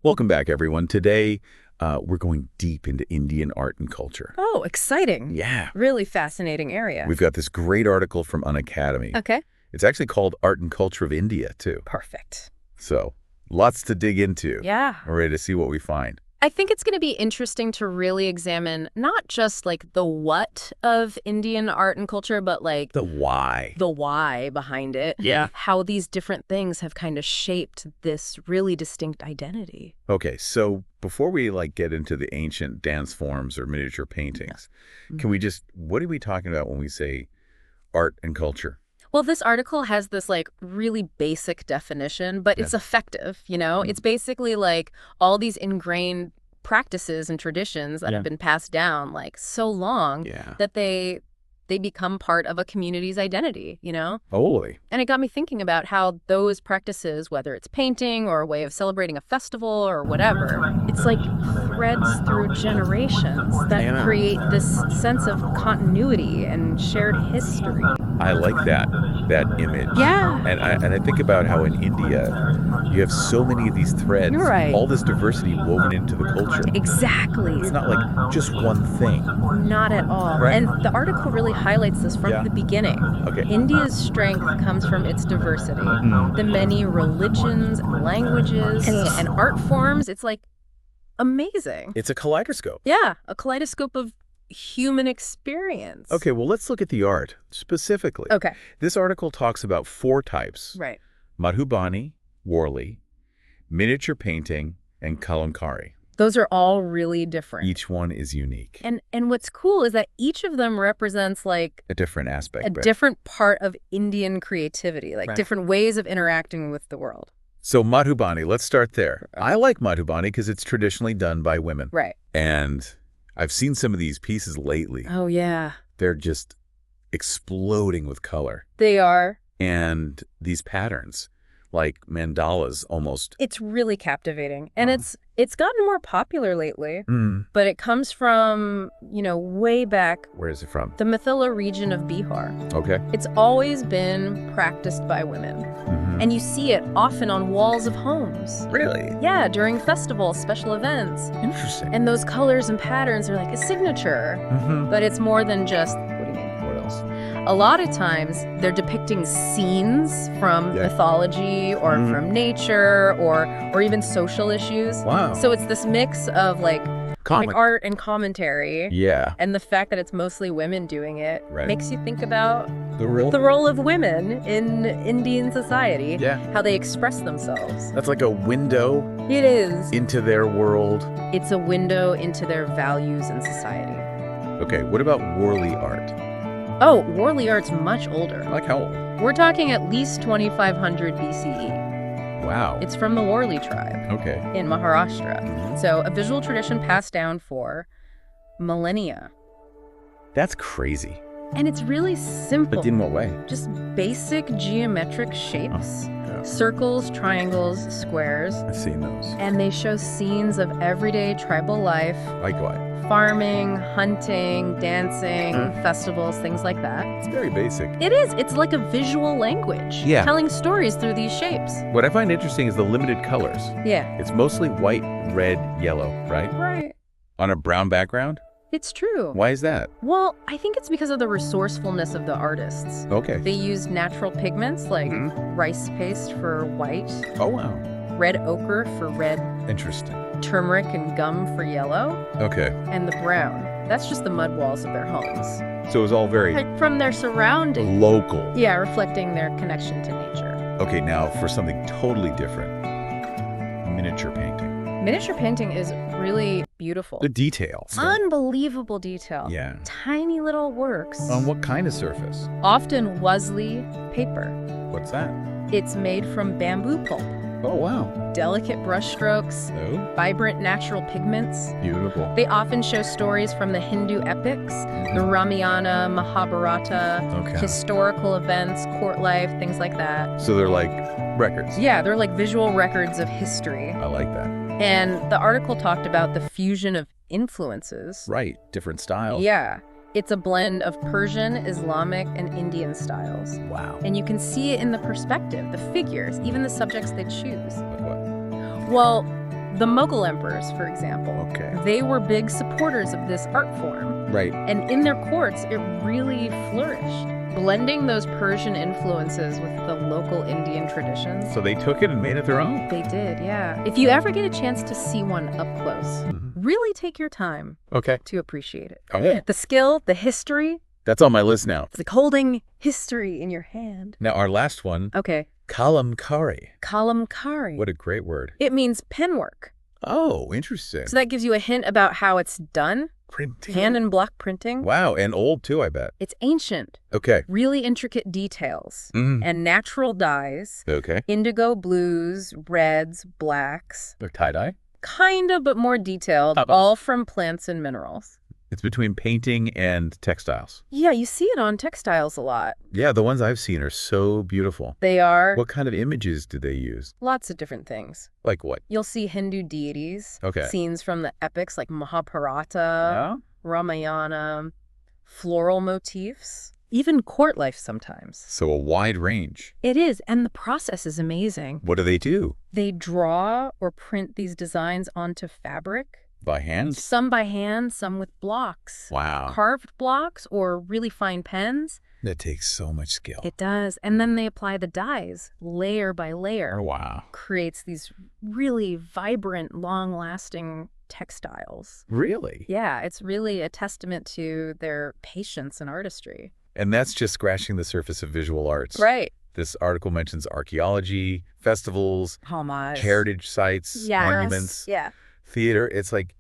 Welcome back, everyone. Today, we're going deep into Indian art and culture. Oh, exciting. Yeah. Really fascinating area. We've got this great article from Unacademy. Okay. It's actually called Art and Culture of India, too. Perfect. So, lots to dig into. Yeah. We're ready to see what we find. I think it's going to be interesting to really examine not just like the what of Indian art and culture, but like The why. the why behind it. Yeah. How these different things have kind of shaped this really distinct identity. Okay, so before we get into the ancient dance forms or miniature paintings, can we what are we talking about when we say art and culture? Well, this article has this really basic definition, but it's effective, It's basically like all these ingrained practices and traditions that have been passed down so long that they become part of a community's identity, Holy. And it got me thinking about how those practices, whether it's painting or a way of celebrating a festival or whatever, it's like threads through generations that create this sense of continuity and shared history. I like that image. Yeah. And I think about how in India, you have so many of these threads, You're right. all this diversity woven into the culture. Exactly. It's not like just one thing. Not at all. Right. And the article really highlights this from the beginning. Okay. India's strength comes from its diversity. The many religions, and languages, and art forms. It's amazing. It's a kaleidoscope. Yeah, a kaleidoscope of human experience. Okay, well, let's look at the art specifically. Okay. This article talks about 4 types. Right. Madhubani, Warli, miniature painting, and Kalamkari. Those are all really different. Each one is unique. And what's cool is that each of them represents A different aspect. a different part of Indian creativity, Right. different ways of interacting with the world. So Madhubani, let's start there. I like Madhubani because it's traditionally done by women. Right. And I've seen some of these pieces lately. Oh, yeah. They're just exploding with color. They are. And these patterns, like mandalas almost. It's really captivating. And it's gotten more popular lately, Mm. but it comes from, way back, Where is it from? the Mithila region of Bihar. Okay. It's always been practiced by women. Mhm. And you see it often on walls of homes. Really? Yeah, during festivals, special events. Interesting. And those colors and patterns are like a signature. Mhm. But it's more than just, what do you mean? What else? A lot of times they're depicting scenes from mythology or from nature or even social issues. Wow. So it's this mix of Comic. art and commentary. Yeah. And the fact that it's mostly women doing it Right. makes you think about The real? the role of women in Indian society, Yeah. how they express themselves. That's like a window It is. into their world. It's a window into their values in society. Okay, what about Warli art? Oh, Warli art's much older. Like how old? We're talking at least 2500 BCE. Wow. It's from the Warli tribe Okay. in Maharashtra. So a visual tradition passed down for millennia. That's crazy. And it's really simple. But in what way? Just basic geometric shapes. Yeah. Circles, triangles, squares. I've seen those. And they show scenes of everyday tribal life, Like what? farming, hunting, dancing, festivals, things like that. It's very basic. It is. It's like a visual language. Yeah. Telling stories through these shapes. What I find interesting is the limited colors. Yeah. It's mostly white, red, yellow, right? Right. On a brown background? It's true. Why is that? Well, I think it's because of the resourcefulness of the artists. Okay. They used natural pigments like rice paste for white, Oh, wow. red ochre for red, Interesting. turmeric and gum for yellow, Okay. and the brown. That's just the mud walls of their homes. So it was all very From their surroundings. local. Yeah, reflecting their connection to nature. Okay, now for something totally different. Miniature painting. Miniature painting is really beautiful. The details. Unbelievable detail. Yeah. Tiny little works. On what kind of surface? Often Warli paper. What's that? It's made from bamboo pulp. Oh, wow. Delicate brush strokes, Oh, vibrant natural pigments. beautiful. They often show stories from the Hindu epics, the Ramayana, Mahabharata, Okay. historical events, court life, things like that. So they're like records. Yeah, they're like visual records of history. I like that. And the article talked about the fusion of influences. Right. Different styles. Yeah. It's a blend of Persian, Islamic, and Indian styles. Wow. And you can see it in the perspective, the figures, even the subjects they choose. Like what? Well, The Mughal emperors, for example, they were big supporters of this art form. Right. And in their courts, it really flourished, blending those Persian influences with the local Indian traditions. So they took it and made it their own? They did, yeah. If you ever get a chance to see one up close, really take your time to appreciate it. Okay. The skill, the history. That's on my list now. It's like holding history in your hand. Now, our last one. Okay. Kalamkari. Kalamkari. What a great word. It means penwork. Oh, interesting. So that gives you a hint about how it's done. Printing. Hand and block printing. Wow, and old too, I bet. It's ancient. Okay. Really intricate details. And natural dyes. Okay. Indigo, blues, reds, blacks. Or tie-dye? Kinda, but more detailed. All from plants and minerals. It's between painting and textiles. Yeah, you see it on textiles a lot. Yeah, the ones I've seen are so beautiful. They are. What kind of images do they use? Lots of different things. Like what? You'll see Hindu deities. Okay. Scenes from the epics like Mahabharata, Ramayana, floral motifs, even court life sometimes. So a wide range. It is, and the process is amazing. What do they do? They draw or print these designs onto fabric. By hand? Some by hand, some with blocks. Wow. Carved blocks or really fine pens. That takes so much skill. It does. And then they apply the dyes layer by layer. Oh, wow. Creates these really vibrant, long-lasting textiles. Really? Yeah, it's really a testament to their patience and artistry. And that's just scratching the surface of visual arts. Right. This article mentions archaeology, festivals, homage, heritage sites, monuments, theater. It's like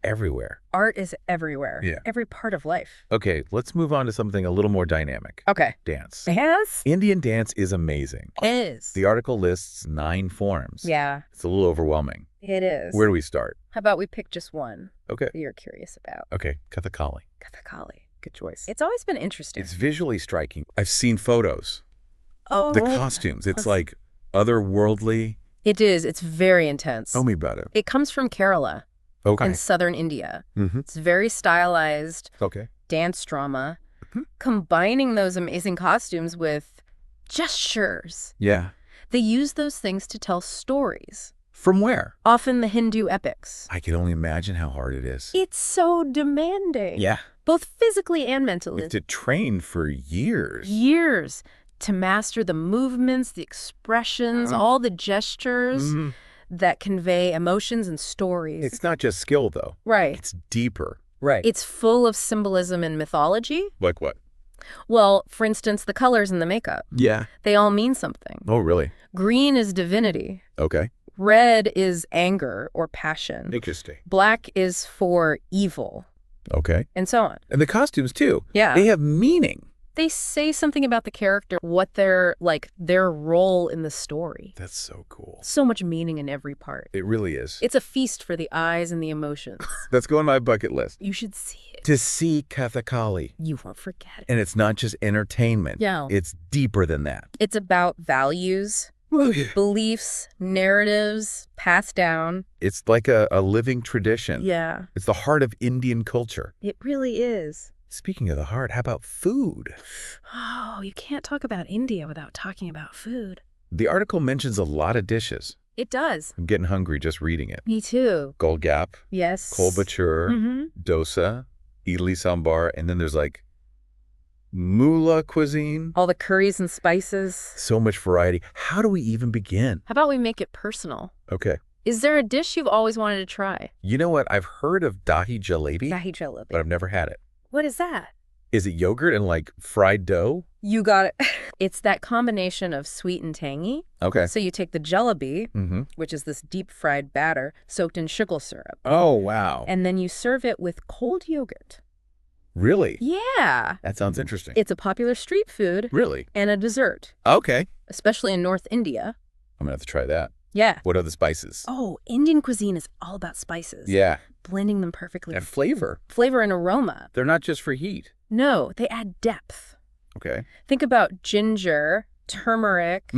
everywhere. Art is everywhere. Yeah. Every part of life. Okay, let's move on to something a little more dynamic. Okay. Dance. Dance? Indian dance is amazing. It is. The article lists 9 forms. Yeah. It's a little overwhelming. It is. Where do we start? How about we pick just one Okay. that you're curious about? Okay, Kathakali. Kathakali. Good choice. It's always been interesting. It's visually striking. I've seen photos. Oh. The costumes. It's like otherworldly. It is. It's very intense. Tell me about it. It comes from Kerala in southern India. It's very stylized dance drama, combining those amazing costumes with gestures. Yeah. They use those things to tell stories. From where? Often the Hindu epics. I can only imagine how hard it is. It's so demanding. Yeah. Both physically and mentally. You have to train for years. Years to master the movements, the expressions, all the gestures that convey emotions and stories. It's not just skill, though. Right. It's deeper. Right. It's full of symbolism and mythology. Like what? Well, for instance, the colors in the makeup. Yeah. They all mean something. Oh, really? Green is divinity. Okay. Red is anger or passion. Interesting. Black is for evil. Okay. And so on. And the costumes, too. Yeah. They have meaning. They say something about the character, what their role in the story. That's so cool. So much meaning in every part. It really is. It's a feast for the eyes and the emotions. That's going on my bucket list. You should see it. To see Kathakali. You won't forget it. And it's not just entertainment. Yeah. It's deeper than that. It's about values, beliefs, narratives passed down. It's like a living tradition. Yeah. It's the heart of Indian culture. It really is. Speaking of the heart, how about food? Oh, you can't talk about India without talking about food. The article mentions a lot of dishes. It does. I'm getting hungry just reading it. Me too. Golgap. Yes. Kolbachur. Dosa. Idli sambar. And then there's like Moolah cuisine. All the curries and spices. So much variety. How do we even begin? How about we make it personal? Okay. Is there a dish you've always wanted to try? You know what? I've heard of dahi jalebi. Dahi jalebi. But I've never had it. What is that? Is it yogurt and like fried dough? You got it. It's that combination of sweet and tangy. Okay. So you take the jalebi, which is this deep fried batter soaked in sugar syrup. Oh, wow. And then you serve it with cold yogurt. Really? Yeah. That sounds interesting. It's a popular street food. Really? And a dessert. Okay. Especially in North India. I'm going to have to try that. Yeah. What are the spices? Oh, Indian cuisine is all about spices. Yeah. Blending them perfectly. And flavor. Flavor and aroma. They're not just for heat. No, they add depth. Okay. Think about ginger, turmeric,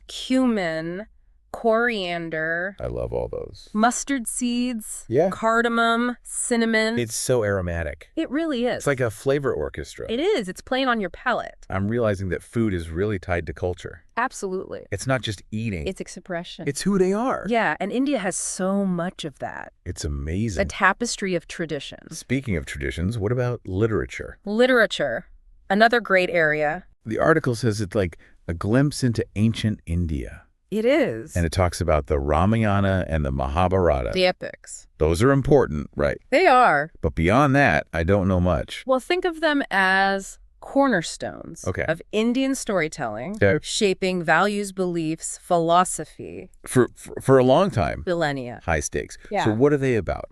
cumin, coriander, I love all those. mustard seeds, Yeah. cardamom, cinnamon. It's so aromatic. It really is. It's like a flavor orchestra. It is. It's playing on your palate. I'm realizing that food is really tied to culture. Absolutely. It's not just eating. It's expression. It's who they are. Yeah, and India has so much of that. It's A amazing. tapestry of traditions. Speaking of traditions, what about literature? Literature, another great area. The article says it's like a glimpse into ancient India. It is. And it talks about the Ramayana and the Mahabharata. The epics. Those are important, right? They are. But beyond that, I don't know much. Well, think of them as cornerstones Okay. of Indian storytelling, Okay. shaping values, beliefs, philosophy, For a long time, millennia. high stakes. Yeah. So what are they about?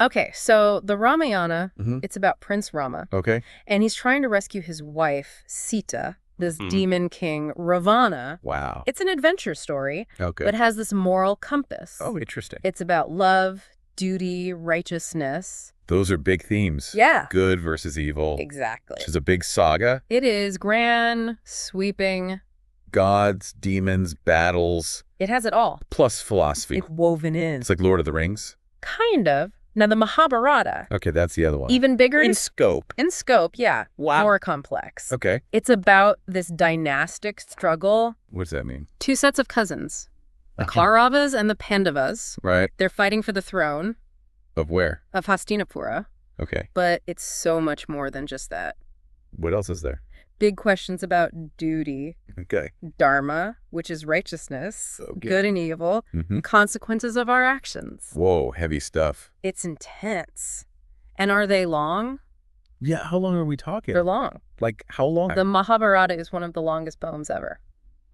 Okay, so the Ramayana, Mhm. it's about Prince Rama, Okay. and he's trying to rescue his wife, Sita, this demon king, Ravana. Wow. It's an adventure story, Okay. but has this moral compass. Oh, interesting. It's about love, duty, righteousness. Those are big themes. Yeah. Good versus evil. Exactly. Which is a big saga. It is grand, sweeping. Gods, demons, battles, It has it all. plus philosophy. It's woven in. It's like Lord of the Rings. Kind of. Now, the Mahabharata, Okay, that's the other one. even bigger in scope. in scope, yeah. Wow. More complex. Okay. It's about this dynastic struggle. What does that mean? Two sets of cousins, the Uh-huh. Kauravas and the Pandavas. Right. They're fighting for the throne Of where? of Hastinapura, Okay. but it's so much more than just that. What else is there? Big questions about duty, Okay. dharma, which is righteousness, Okay. good and evil, Mm-hmm. consequences of our actions. Whoa, heavy stuff. It's intense. And are they long? Yeah, how long are we talking? They're long. Like, how long? The Mahabharata is one of the longest poems ever.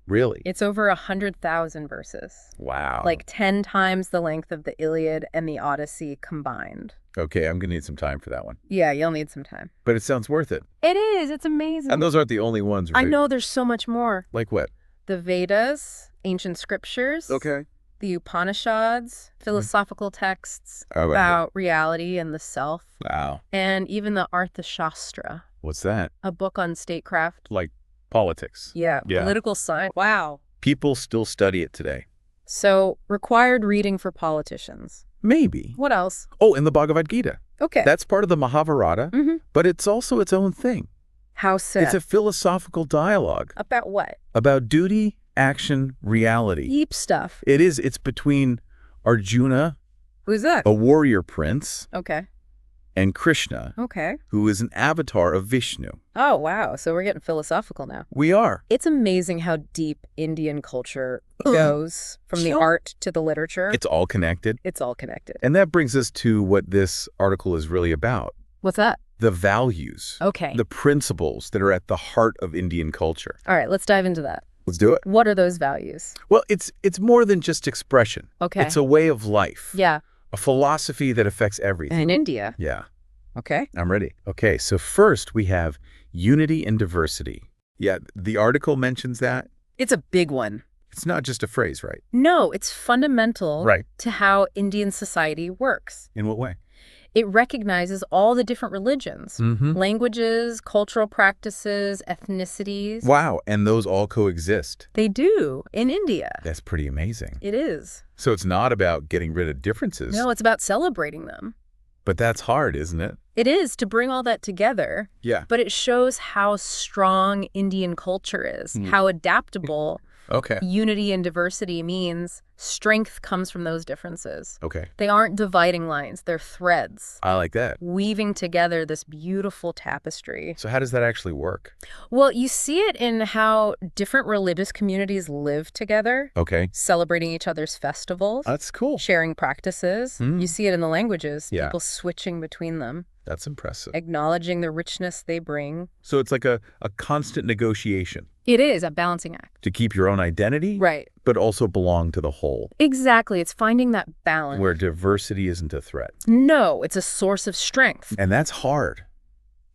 Really? It's over 100,000 verses. Wow. Like 10 times the length of the Iliad and the Odyssey combined. Okay, I'm going to need some time for that one. Yeah, you'll need some time. But it sounds worth it. It is. It's amazing. And those aren't the only ones, I right? know there's so much more. Like what? The Vedas, ancient scriptures. Okay. The Upanishads, philosophical texts Oh, right. about reality and the self. Wow. And even the Arthashastra, What's that? a book on statecraft. Like politics. Yeah, Yeah. political science. Wow. People still study it today. So, required reading for politicians. Maybe. What else? Oh, and the Bhagavad Gita. Okay. That's part of the Mahabharata, Mm-hmm. but it's also its own thing. How so? It's a philosophical dialogue About what? about duty, action, reality. Deep stuff. It is. It's between Arjuna, Who's that? a warrior prince, Okay. and Krishna, Okay. who is an avatar of Vishnu. Oh, wow. So we're getting philosophical now. We are. It's amazing how deep Indian culture goes from the So- art to the literature. It's all connected. It's all connected. And that brings us to what this article is really about. What's that? The values, Okay. the principles that are at the heart of Indian culture. All right, let's dive into that. Let's do it. What are those values? Well, it's more than just expression. Okay. It's a way of life. Yeah. A philosophy that affects everything. In India. Yeah, Okay. I'm ready. Okay, so first we have unity and diversity. Yeah, the article mentions that. It's a big one. It's not just a phrase, right? No, it's fundamental Right. to how Indian society works. In what way? It recognizes all the different religions, Mm-hmm. languages, cultural practices, ethnicities. Wow, and those all coexist. They do in India. That's pretty amazing. It is. So it's not about getting rid of differences, No, it's about celebrating them. but that's hard, isn't it? It is to bring all that together, Yeah. but it shows how strong Indian culture is, how adaptable Okay. unity and diversity means. Strength comes from those differences. Okay. They aren't dividing lines, they're threads, I like that. weaving together this beautiful tapestry. So how does that actually work? Well, you see it in how different religious communities live together, Okay. celebrating each other's festivals, That's cool. sharing practices. Mm. You see it in the languages, Yeah. people switching between them, That's impressive. acknowledging the richness they bring. So it's like a constant negotiation It is a balancing act. to keep your own identity, Right. but also belong to the whole, Exactly. It's finding that balance. where diversity isn't a threat. No, it's a source of strength. And that's hard,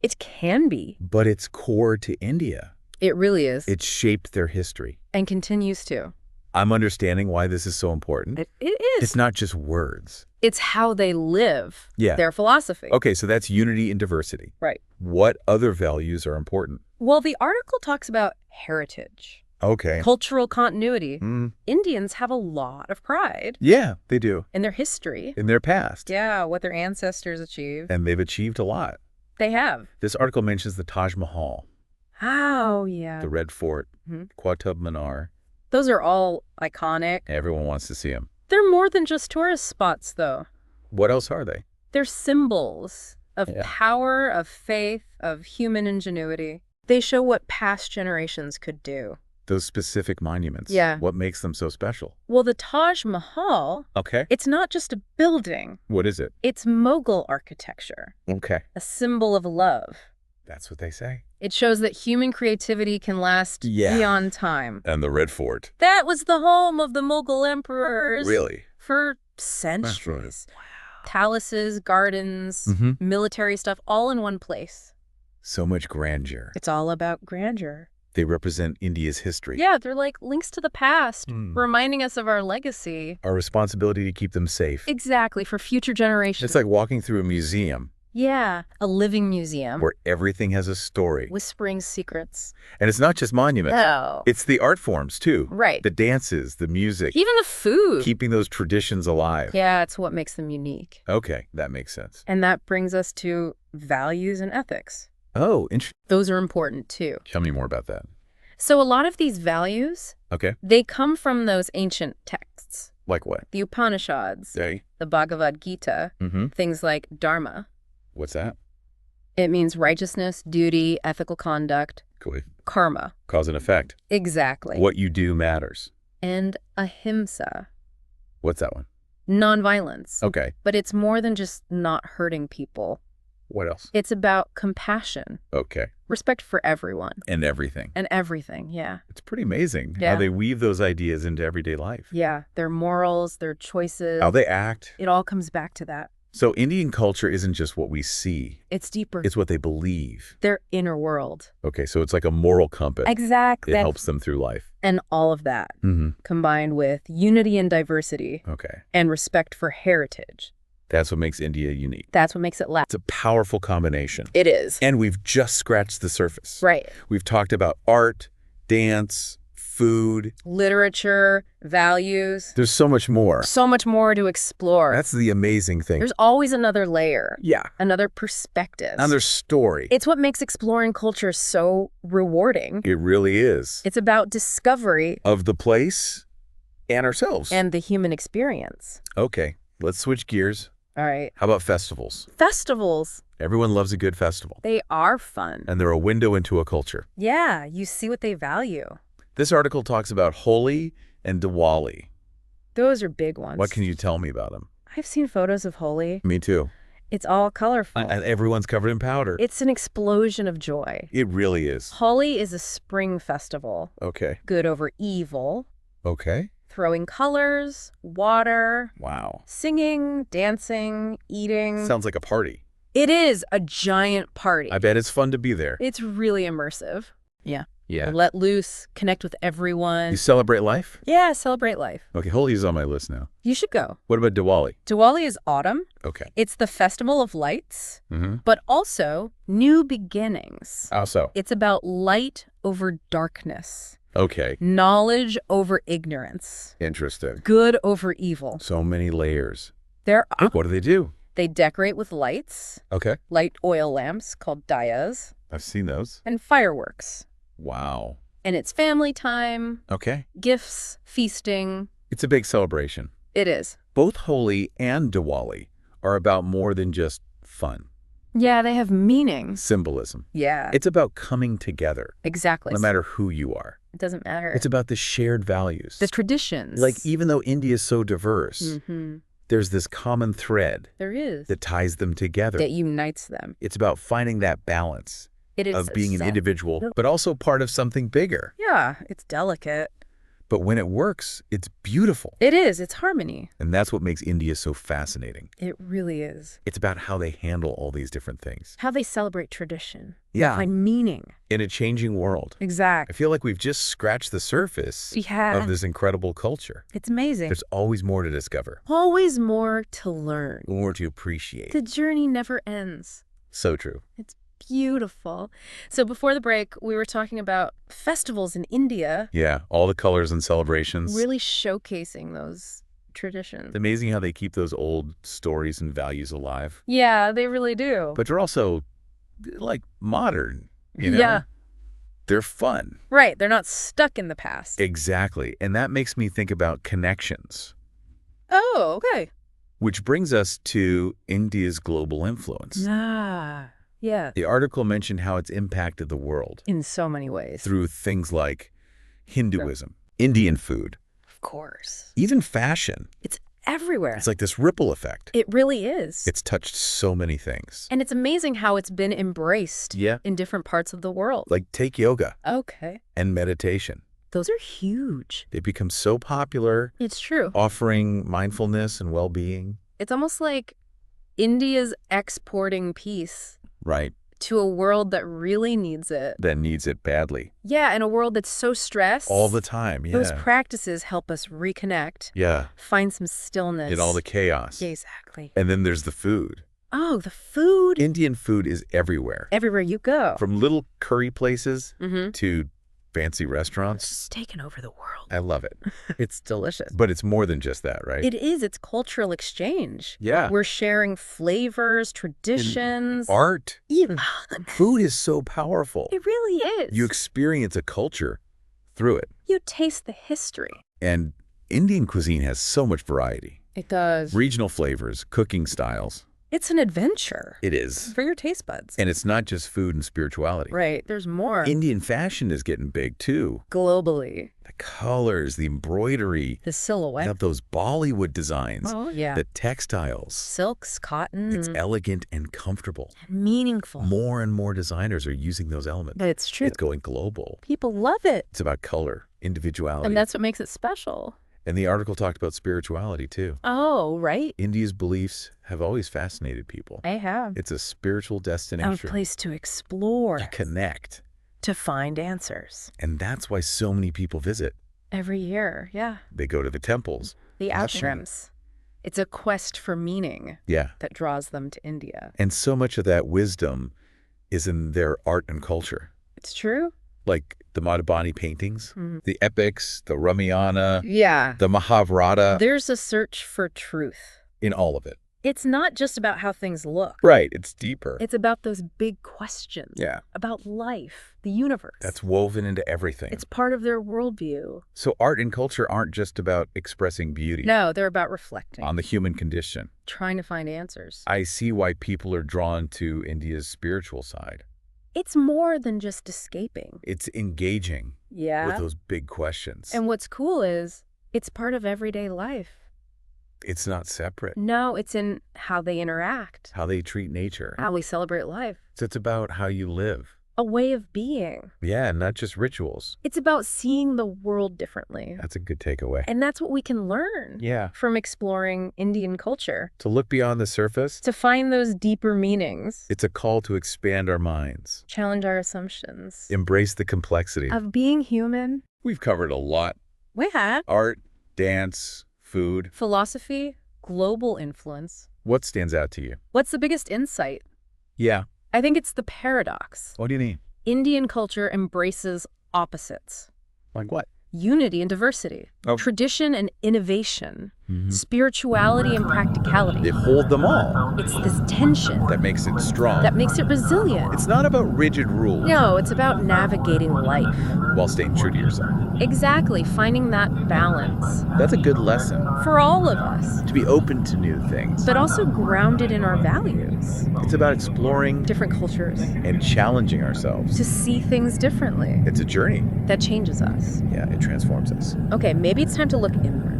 It can be. but it's core to India. It really is. It shaped their history. And continues to. I'm understanding why this is so important. It is. It's not just words. It's how they live. Yeah. Their philosophy. Okay, so that's unity and diversity. Right. What other values are important? Well, the article talks about heritage. Okay. Cultural continuity. Indians have a lot of pride Yeah, they do. in their history. In their past. Yeah, what their ancestors achieved. And they've achieved a lot. They have. This article mentions the Taj Mahal, Oh, yeah. the Red Fort, Qutub Minar. Those are all iconic. Everyone wants to see them. They're more than just tourist spots, though. What else are they? They're symbols of power, of faith, of human ingenuity. They show what past generations could do. Those specific monuments. Yeah. What makes them so special? Well, the Taj Mahal, Okay. it's not just a building. What is it? It's Mughal architecture, Okay. a symbol of love. That's what they say. It shows that human creativity can last beyond time. And the Red Fort. That was the home of the Mughal emperors. Really? For centuries. Wow. Palaces, gardens, military stuff, all in one place. So much grandeur. It's all about grandeur. They represent India's history. Yeah, they're like links to the past, reminding us of our legacy. Our responsibility to keep them safe. Exactly, for future generations. It's like walking through a museum. Yeah, a living museum. Where everything has a story. Whispering secrets. And it's not just monuments. No. It's the art forms, too. Right. The dances, the music. Even the food. Keeping those traditions alive. Yeah, it's what makes them unique. Okay, that makes sense. And that brings us to values and ethics. Oh, interesting. Those are important, too. Tell me more about that. So a lot of these values, they come from those ancient texts. Like what? The Upanishads, the Bhagavad Gita, things like Dharma. What's that? It means righteousness, duty, ethical conduct. Cool. Karma. Cause and effect. Exactly. What you do matters. And ahimsa. What's that one? Nonviolence. Okay. But it's more than just not hurting people. What else? It's about compassion. Okay. Respect for everyone. And everything. And everything, yeah. It's pretty amazing how they weave those ideas into everyday life. Yeah, their morals, their choices. How they act. It all comes back to that. So Indian culture isn't just what we see. It's deeper. It's what they believe. Their inner world. Okay, so it's like a moral compass. Exactly. It helps them through life. And all of that, combined with unity and diversity. Okay. And respect for heritage. That's what makes India unique. That's what makes it last. It's a powerful combination. It is. And we've just scratched the surface. Right. We've talked about art, dance, food. Literature, values. There's so much more. So much more to explore. That's the amazing thing. There's always another layer. Yeah. Another perspective. Another story. It's what makes exploring culture so rewarding. It really is. It's about discovery. Of the place and ourselves. And the human experience. Okay, let's switch gears. All right. How about festivals? Festivals. Everyone loves a good festival. They are fun. And they're a window into a culture. Yeah, you see what they value. This article talks about Holi and Diwali. Those are big ones. What can you tell me about them? I've seen photos of Holi. Me too. It's all colorful. Everyone's covered in powder. It's an explosion of joy. It really is. Holi is a spring festival. Okay. Good over evil. Okay. Throwing colors, water. Wow. Singing, dancing, eating. Sounds like a party. It is a giant party. I bet it's fun to be there. It's really immersive. Yeah. Yeah. Let loose, connect with everyone. You celebrate life? Yeah, celebrate life. Okay, Holi is on my list now. You should go. What about Diwali? Diwali is autumn. Okay. It's the festival of lights, but also new beginnings. How so? It's about light over darkness. Okay. Knowledge over ignorance. Interesting. Good over evil. So many layers. What do they do? They decorate with lights. Okay. Light oil lamps called diyas. I've seen those. And fireworks. Wow. And it's family time. Okay. Gifts, feasting. It's a big celebration. It is. Both Holi and Diwali are about more than just fun. Yeah, they have meaning. Symbolism. Yeah. It's about coming together. Exactly. No matter who you are. It doesn't matter. It's about the shared values. The traditions. Like, even though India is so diverse, there's this common thread. There is. That ties them together. That unites them. It's about finding that balance. It is. Of being an individual, but also part of something bigger. Yeah, it's delicate. But when it works, it's beautiful. It is. It's harmony. And that's what makes India so fascinating. It really is. It's about how they handle all these different things. How they celebrate tradition. Yeah. Find meaning. In a changing world. Exactly. I feel like we've just scratched the surface of this incredible culture. It's amazing. There's always more to discover. Always more to learn. More to appreciate. The journey never ends. So true. It's Beautiful. So before the break, we were talking about festivals in India. Yeah, all the colors and celebrations. Really showcasing those traditions. It's amazing how they keep those old stories and values alive. Yeah, they really do. But they're also, like, modern, you know? Yeah. They're fun. Right. They're not stuck in the past. Exactly. And that makes me think about connections. Oh, okay. Which brings us to India's global influence. Ah, yeah. The article mentioned how it's impacted the world In so many ways. through things like Hinduism, Indian food, Of course. even fashion. It's everywhere. It's like this ripple effect. It really is. It's touched so many things. And it's amazing how it's been embraced Yeah. in different parts of the world. Like take yoga Okay. and meditation. Those are huge. They become so popular, It's true. offering mindfulness and well-being. It's almost like India's exporting peace Right. to a world that really needs it. That needs it badly. Yeah, in a world that's so stressed. All the time, yeah. Those practices help us reconnect, Yeah, find some stillness. in all the chaos. Yeah, exactly. And then there's the food. Oh, the food. Indian food is everywhere. Everywhere you go. From little curry places Mm-hmm. to fancy restaurants. It's taken over the world. I love it. It's delicious. But it's more than just that, right? It is. It's cultural exchange. Yeah. We're sharing flavors, traditions. Art. Even. Food is so powerful. It really is. You experience a culture through it. You taste the history. And Indian cuisine has so much variety. It does. Regional flavors, cooking styles. It's an adventure. It is. For your taste buds. And it's not just food and spirituality. Right. There's more. Indian fashion is getting big, too. Globally. The colors, the embroidery. The silhouette. Got those Bollywood designs. Oh, yeah. The textiles. Silks, cotton. It's elegant and comfortable. Meaningful. More and more designers are using those elements. It's true. It's going global. People love it. It's about color, individuality. And that's what makes it special. And the article talked about spirituality, too. Oh, right. India's beliefs have always fascinated people. I have. It's a spiritual destination. A place to explore. To connect. To find answers. And that's why so many people visit. Every year, yeah. They go to the temples. The Fashion. ashrams. It's a quest for meaning Yeah. that draws them to India. And so much of that wisdom is in their art and culture. It's true. Like the Madhubani paintings, the epics, the Ramayana, Yeah. the Mahabharata, There's a search for truth. in all of it. It's not just about how things look. Right. It's deeper. It's about those big questions. Yeah. About life, the universe. That's woven into everything. It's part of their worldview. So art and culture aren't just about expressing beauty. No, they're about reflecting. On the human condition. Trying to find answers. I see why people are drawn to India's spiritual side. It's more than just escaping. It's engaging Yeah. with those big questions. And what's cool is it's part of everyday life. It's not separate. No, it's in how they interact, How they treat nature. how we celebrate life. So it's about how you live. A way of being. Yeah, not just rituals. It's about seeing the world differently. That's a good takeaway. And that's what we can learn Yeah. from exploring Indian culture. To look beyond the surface, To find those deeper meanings. it's a call to expand our minds. Challenge our assumptions. Embrace the complexity. Of being human. We've covered a lot. We have. Art, dance, food. Philosophy, global influence. What stands out to you? What's the biggest insight? Yeah. I think it's the paradox. What do you mean? Indian culture embraces opposites. Like what? Unity and diversity. Oh. Tradition and innovation. Mhm. Spirituality and practicality. They hold them all. It's this tension That makes it strong. that makes it resilient. It's not about rigid rules. No, it's about navigating life. While staying true to yourself. Exactly, finding that balance. That's a good lesson. For all of us. To be open to new things. But also grounded in our values. It's about exploring Different cultures. and challenging ourselves. To see things differently. It's a journey. That changes us. Yeah, it transforms us. Okay, maybe it's time to look inward.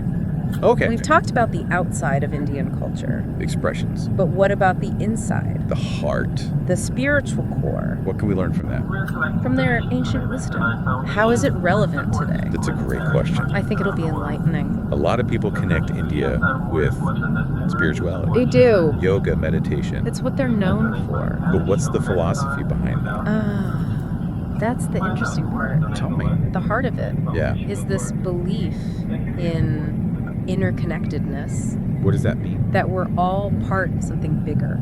Okay. We've talked about the outside of Indian culture. Expressions. But what about the inside? The heart. The spiritual core? What can we learn from that? From their ancient wisdom? How is it relevant today? That's a great question. I think it'll be enlightening. A lot of people connect India with spirituality. They do. Yoga, meditation. It's what they're known for. But what's the philosophy behind that? That's the interesting part. Tell me. The heart of it Yeah. is this belief in interconnectedness, What does that mean? that we're all part of something bigger.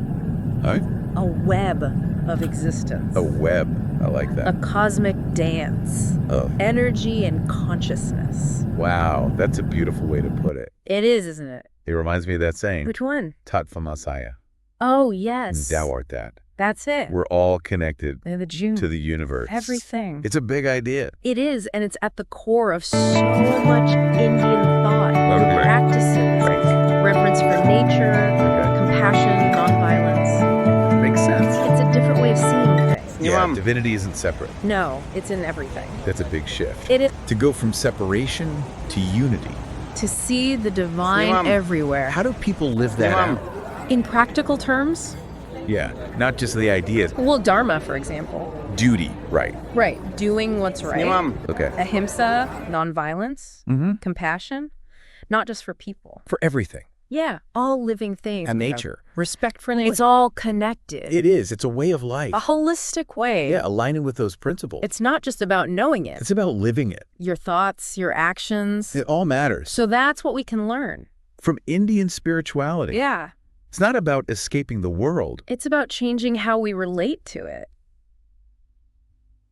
All right. A web of existence. A web. I like A that. cosmic dance. Oh, Energy and consciousness. wow. That's a beautiful way to put it. It is, isn't it? It reminds me of that saying, Which one? Tat Masaya. Oh, yes. Thou art that. That's it. We're all connected They're the June. to the universe. Everything. It's a big idea. It is, and it's at the core of so much Indian thought, Okay. practices, reverence for nature, compassion, nonviolence. Makes sense. It's a different way of seeing things. Yeah, divinity isn't separate. No, it's in everything. That's a big shift. It is To go from separation to unity. to see the divine everywhere. How do people live that out? In practical terms, Yeah, not just the ideas. well, dharma, for example. Duty, right. Right. Doing what's right. Okay. Ahimsa, nonviolence, Mm-hmm. compassion, not just for people. For everything. Yeah, all living things. And nature. Respect for nature. It's all connected. It is. It's a way of life. A holistic way. Yeah, aligning with those principles. It's not just about knowing it. It's about living it. Your thoughts, your actions. It all matters. So that's what we can learn. From Indian spirituality. Yeah. It's not about escaping the world. It's about changing how we relate to it.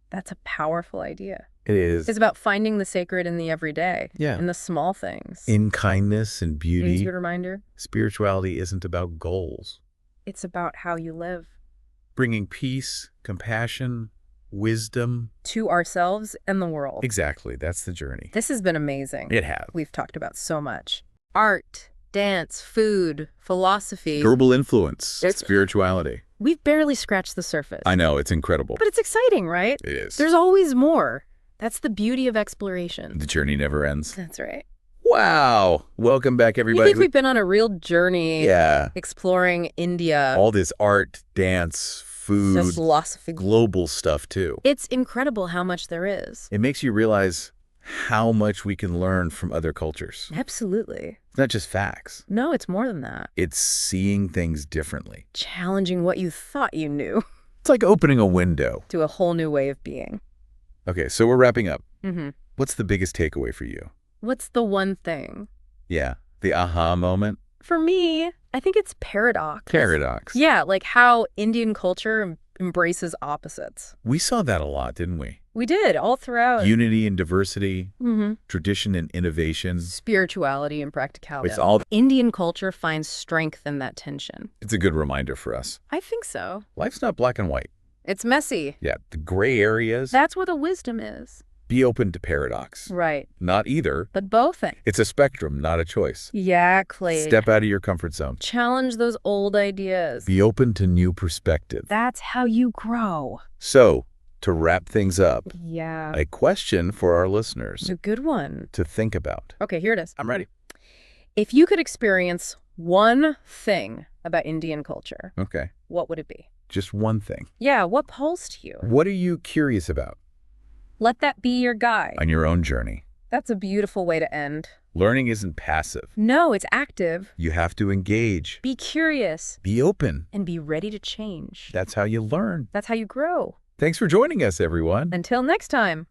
That's a powerful idea. It is. It's about finding the sacred in the everyday. Yeah. In the small things. In kindness and It's a beauty. good reminder. Spirituality isn't about goals. It's about how you live. Bringing peace, compassion, wisdom. To ourselves and the world. Exactly. That's the journey. This has been amazing. It has. We've talked about so much. Art, dance, food, philosophy. Global influence. It's- Spirituality. We've barely scratched the surface. I know. It's incredible. But it's exciting, right? It is. There's always more. That's the beauty of exploration. The journey never ends. That's right. Wow. Welcome back, You everybody. think we've been on a real journey Yeah. exploring India, All this art, dance, the food, philosophy. global stuff, too. It's incredible how much there is. It makes you realize how much we can learn from other cultures. Absolutely. It's not just facts. No, it's more than that. It's seeing things differently. Challenging what you thought you knew It's like opening a window. to a whole new way of being. Okay, so we're wrapping up. Mm-hmm. What's the biggest takeaway for you? What's the one thing? Yeah, the aha moment. For me, I think it's paradox. Paradox. Yeah, like how Indian culture embraces opposites. We saw that a lot, didn't we? We did, all throughout. Unity and diversity, Mm-hmm. tradition and innovation. Spirituality and practicality. It's all. Indian culture finds strength in that tension. It's a good reminder for us. I think so. Life's not black and white. It's messy. Yeah, the gray areas. That's where the wisdom is. Be open to paradox. Right. Not either. But both things. It's a spectrum, not a choice. Exactly. Step out of your comfort zone. Challenge those old ideas. Be open to new perspectives. That's how you grow. So, to wrap things up, Yeah. a question for our listeners A good one. to think about. Okay, here it is. I'm ready. If you could experience one thing about Indian culture, Okay. what would it be? Just one thing. Yeah, what pulls to you? What are you curious about Let that be your guide. on your own journey? That's a beautiful way to end. Learning isn't passive. No, it's active. You have to engage. Be curious Be open. and be ready to change. That's how you learn. That's how you grow. Thanks for joining us, everyone. Until next time.